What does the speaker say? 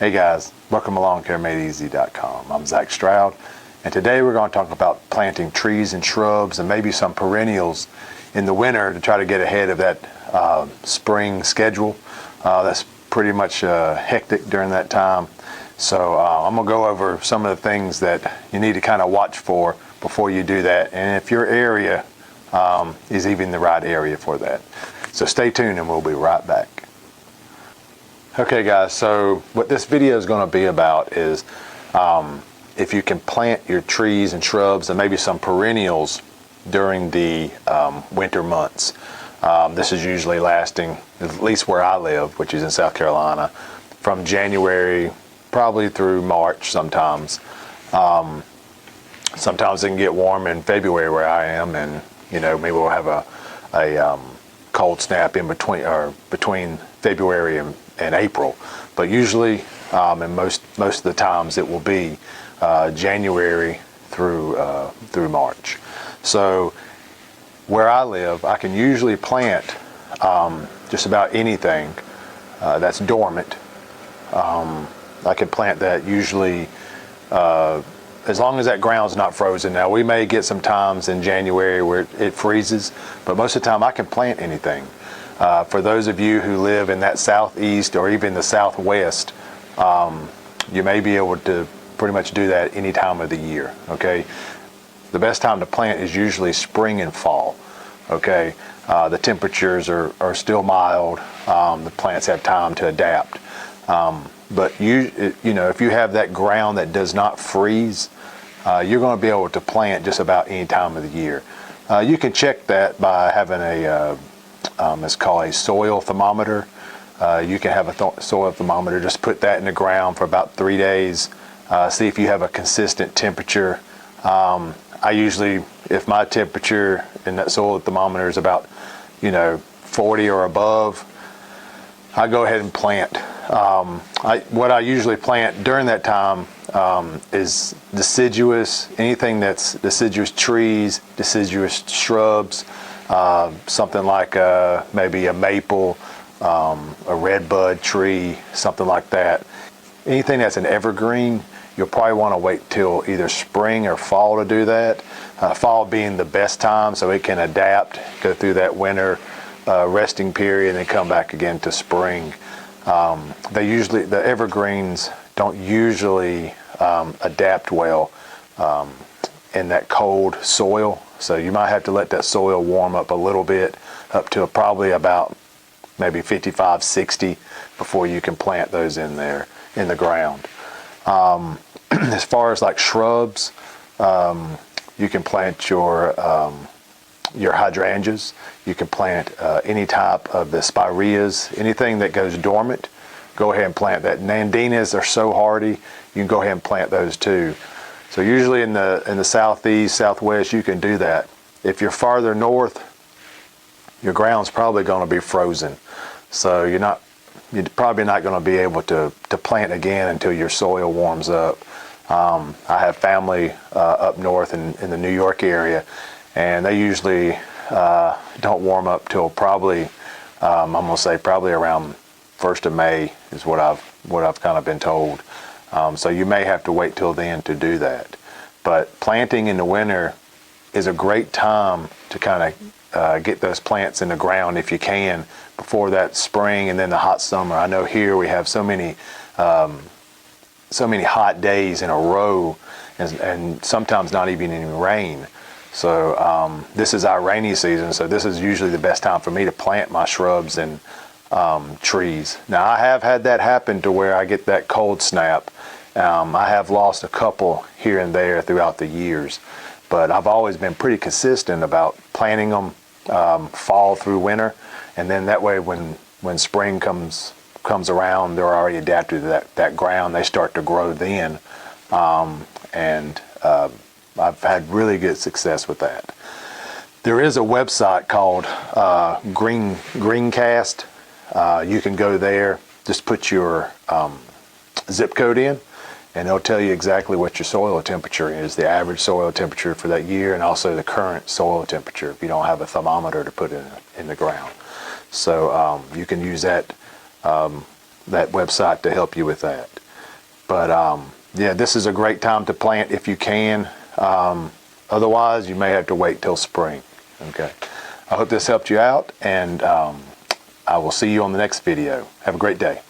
Hey guys, welcome along CareMadeEasy.com. I'm Zach Stroud, and today we're going to talk about planting trees and shrubs and maybe some perennials in the winter to try to get ahead of that spring schedule. That's pretty much hectic during that time. So I'm going to go over some of the things that you need to kind of watch for before you do that, and if your area is even the right area for that. So stay tuned and we'll be right back. Okay guys, so what this video is going to be about is if you can plant your trees and shrubs and maybe some perennials during the winter months. This is usually lasting, at least where I live, which is in South Carolina, from January probably through March sometimes. Sometimes it can get warm in February where I am, and maybe we'll have a cold snap in between February and April, but usually and most of the times it will be January through March. So where I live, I can usually plant just about anything that's dormant. I can plant that usually as long as that ground's not frozen. Now we may get some times in January where it freezes, but most of the time I can plant anything. For those of you who live in that southeast or even the southwest, you may be able to pretty much do that any time of the year, okay? The best time to plant is usually spring and fall, okay? The temperatures are still mild. The plants have time to adapt. But if you have that ground that does not freeze, you're going to be able to plant just about any time of the year. You can check that by having it's called a soil thermometer. You can have a soil thermometer, just put that in the ground for about 3 days, see if you have a consistent temperature. I usually, if my temperature in that soil thermometer is about 40 or above, I go ahead and plant. What I usually plant during that time is deciduous, anything that's deciduous trees, deciduous shrubs, something like maybe a maple, a redbud tree, something like that. Anything that's an evergreen, you'll probably want to wait till either spring or fall to do that. Fall being the best time so it can adapt, go through that winter resting period, and then come back again to spring. The evergreens don't usually adapt well in that cold soil. So you might have to let that soil warm up a little bit, up to probably about maybe 55, 60 before you can plant those in there in the ground. As far as like shrubs, you can plant your hydrangeas. You can plant any type of the spireas, anything that goes dormant. Go ahead and plant that. Nandinas are so hardy, you can go ahead and plant those too. So usually in the southeast, southwest, you can do that. If you're farther north, your ground's probably going to be frozen. So you're probably not going to be able to plant again until your soil warms up. I have family up north in the New York area, and they usually don't warm up till probably, I'm going to say probably around 1st of May is what I've kind of been told. So you may have to wait till then to do that. But planting in the winter is a great time to kind of get those plants in the ground if you can before that spring and then the hot summer. I know here we have so many hot days in a row, and sometimes not even any rain. So this is our rainy season, so this is usually the best time for me to plant my shrubs and trees. Now I have had that happen to where I get that cold snap. I have lost a couple here and there throughout the years, but I've always been pretty consistent about planting them fall through winter, and then that way when spring comes around, they're already adapted to that ground. They start to grow then, and I've had really good success with that. There is a website called Greencast. You can go there, just put your zip code in, and it'll tell you exactly what your soil temperature is, the average soil temperature for that year, and also the current soil temperature if you don't have a thermometer to put in the ground. So you can use that website to help you with that. But yeah, this is a great time to plant if you can. Otherwise, you may have to wait till spring. Okay. I hope this helped you out, and I will see you on the next video. Have a great day.